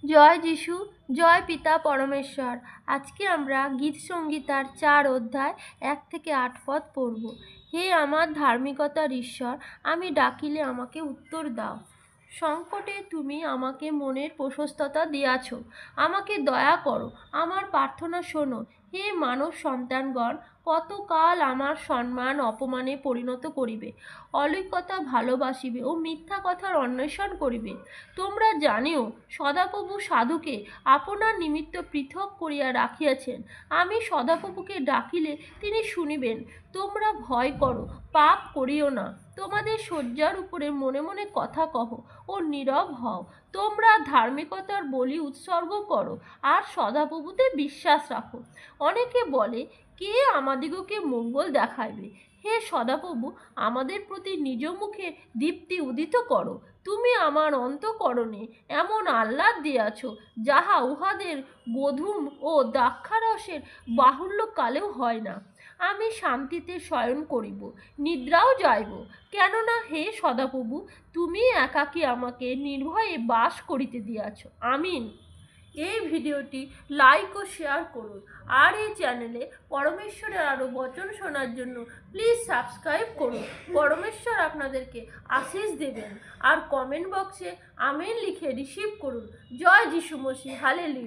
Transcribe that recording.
জয় যিশু, জয় পিতা পরমেশ্বর। আজকে আমরা গীত সংগীতার 4 অধ্যায় 1 থেকে 8 পদ পড়ব। হে আমার ধার্মিকতার ঈশ্বর, আমি ডাকিলে আমাকে উত্তর দাও। সংকটে তুমি আমাকে মনের প্রশস্ততা দিয়াছ, আমাকে দয়া করো, আমার প্রার্থনা শোনো। হে মানব সন্তানগণ, কতকাল আমার সম্মান অপমানে পরিণত করিবে, অলৌকিকতা ভালোবাসিবে ও মিথ্যা কথার অন্বেষণ করিবে। তোমরা জানিও, সদাপ্রভু সাধুকে আপনার নিমিত্ত পৃথক করিয়া রাখিয়াছেন। আমি সদাপ্রভুকে ডাকিলে তিনি শুনিবেন। তোমরা ভয় করো, পাপ করিও না। তোমাদের শয্যার উপরে মনে মনে কথা কহ ও নীরব হও। তোমরা ধার্মিকতার বলি উৎসর্গ করো আর সদাপ্রভুতে বিশ্বাস রাখো। অনেকে বলে, কে আমাদিগকে মঙ্গল দেখাইবে? হে সদাপ্রভু, আমাদের প্রতি নিজ মুখে দীপ্তি উদিত করো। তুমি আমার অন্তঃকরণে এমন আহ্লাদ দিয়াছ, যাহা উহাদের গোধূম ও দ্রাক্ষারসের বাহুল্যকালেও হয় না। আমি শান্তিতে শয়ন করিব, নিদ্রাও যাইব, কেননা হে সদাপ্রভু, তুমি একাকী আমাকে নির্ভয়ে বাস করিতে দিয়াছ। আমিন। এই ভিডিওটি লাইক ও শেয়ার করুন, আর এই চ্যানেলে পরমেশ্বরের আরও বচন শোনার জন্য প্লিজ সাবস্ক্রাইব করুন। পরমেশ্বর আপনাদেরকে আশীষ দেবেন। আর কমেন্ট বক্সে আমেন লিখে রিসিভ করুন। জয় যিশু মসিহ, হালেলুয়া।